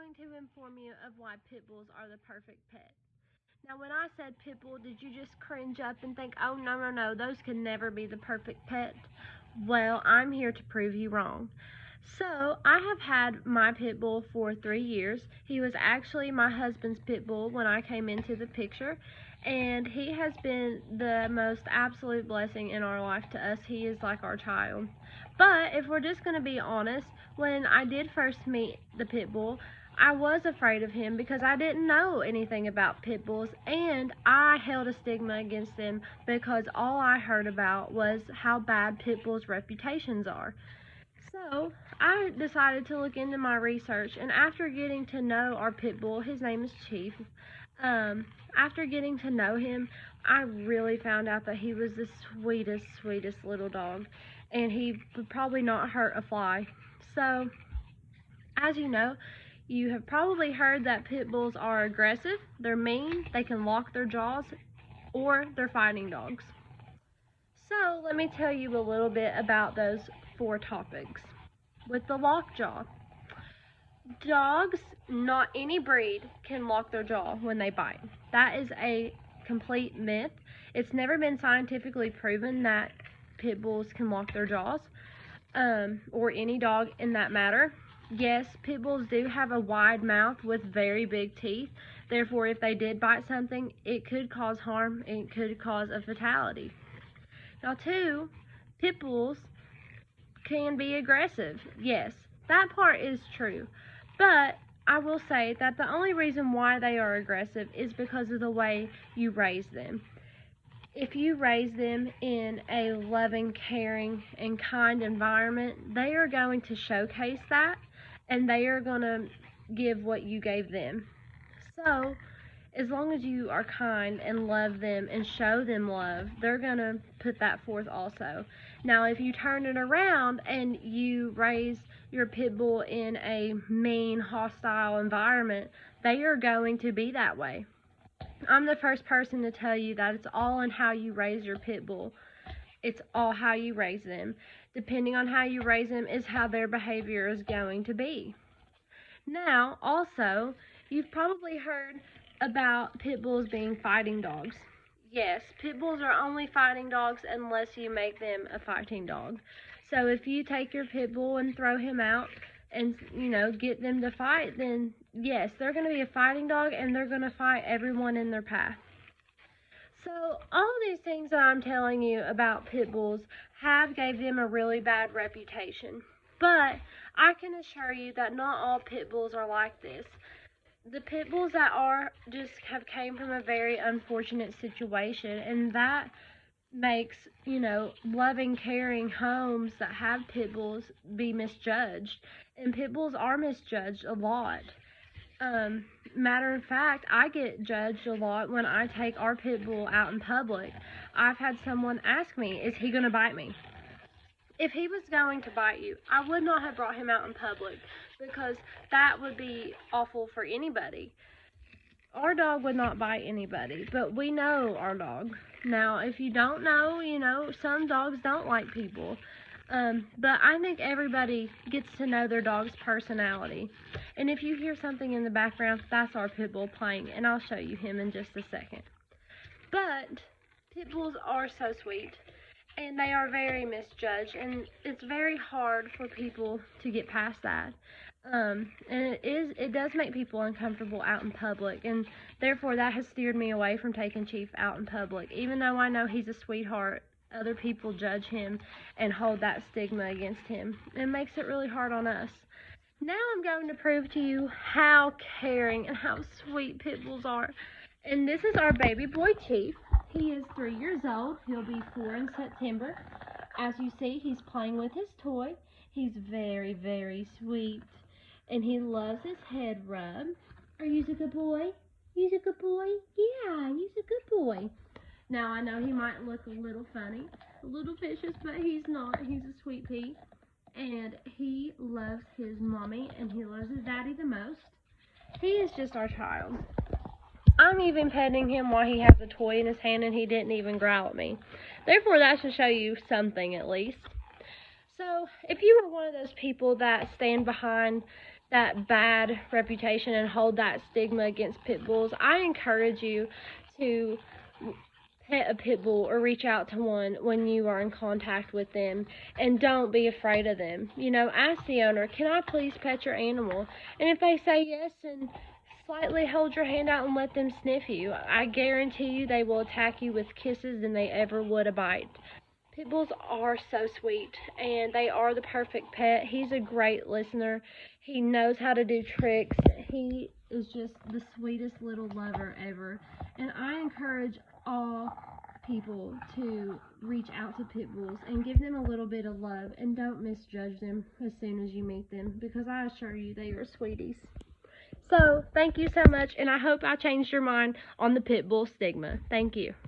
going to inform you of why pit bulls are the perfect pet. Now, when I said pit bull, did you just cringe up and think, oh, no, no, no, those can never be the perfect pet? Well, I'm here to prove you wrong. So, I have had my pit bull for 3 years. He was actually my husband's pit bull when I came into the picture, and he has been the most absolute blessing in our life to us. He is like our child. But if we're just going to be honest, when I did first meet the pit bull, I was afraid of him because I didn't know anything about pit bulls, and I held a stigma against them because all I heard about was how bad pit bulls' reputations are. So I decided to look into my research, and after getting to know our pit bull, his name is Chief. After getting to know him, I really found out that he was the sweetest, sweetest little dog, and he would probably not hurt a fly. So, as you have probably heard that pit bulls are aggressive, they're mean, they can lock their jaws, or they're fighting dogs. So, let me tell you a little bit about those 4 topics. With the lockjaw, dogs, not any breed, can lock their jaw when they bite. That is a complete myth. It's never been scientifically proven that pit bulls can lock their jaws, or any dog in that matter. Yes, pit bulls do have a wide mouth with very big teeth. Therefore, if they did bite something, it could cause harm and it could cause a fatality. Now, 2, pit bulls can be aggressive. Yes, that part is true. But I will say that the only reason why they are aggressive is because of the way you raise them. If you raise them in a loving, caring, and kind environment, they are going to showcase that, and they are going to give what you gave them. So, as long as you are kind and love them and show them love, they're going to put that forth also. Now, if you turn it around and you raise your pit bull in a mean, hostile environment, they are going to be that way. I'm the first person to tell you that it's all in how you raise your pit bull. It's all how you raise them. Depending on how you raise them is how their behavior is going to be. Now, also, you've probably heard about pit bulls being fighting dogs. Yes, pit bulls are only fighting dogs unless you make them a fighting dog. So if you take your pit bull and throw him out and, get them to fight, then yes, they're going to be a fighting dog and they're going to fight everyone in their path. So all these things that I'm telling you about pit bulls have gave them a really bad reputation. But I can assure you that not all pit bulls are like this. The pit bulls that are just have came from a very unfortunate situation, and that makes, loving, caring homes that have pit bulls be misjudged. And pit bulls are misjudged a lot. Matter of fact, I get judged a lot when I take our pit bull out in public. I've had someone ask me, is he going to bite me? If he was going to bite you, I would not have brought him out in public because that would be awful for anybody. Our dog would not bite anybody, but we know our dog. Now, if you don't know, some dogs don't like people. But I think everybody gets to know their dog's personality. And if you hear something in the background, that's our pit bull playing, and I'll show you him in just a second. But pit bulls are so sweet, and they are very misjudged, and it's very hard for people to get past that. And it does make people uncomfortable out in public, and therefore that has steered me away from taking Chief out in public. Even though I know he's a sweetheart, other people judge him and hold that stigma against him. It makes it really hard on us. Now I'm going to prove to you how caring and how sweet pit bulls are. And this is our baby boy Chief. He is 3 years old. He'll be 4 in September. As you see, he's playing with his toy. He's very, very sweet. And he loves his head rub. Are you a good boy? You a good boy? Yeah, you a good boy. Now, I know he might look a little funny, a little vicious, but he's not. He's a sweet pea. And he loves his mommy, and he loves his daddy the most. He is just our child. I'm even petting him while he has a toy in his hand, and he didn't even growl at me. Therefore, that should show you something at least. So, if you are one of those people that stand behind that bad reputation and hold that stigma against pit bulls, I encourage you to pet a pit bull or reach out to one when you are in contact with them, and don't be afraid of them. You know, ask the owner, can I please pet your animal? And if they say yes, then slightly hold your hand out and let them sniff you. I guarantee you they will attack you with kisses than they ever would a bite. Pit bulls are so sweet, and they are the perfect pet. He's a great listener. He knows how to do tricks. He is just the sweetest little lover ever. And I encourage all people to reach out to pit bulls and give them a little bit of love, and don't misjudge them as soon as you meet them, because I assure you they are sweeties. So, thank you so much, and I hope I changed your mind on the pit bull stigma. Thank you.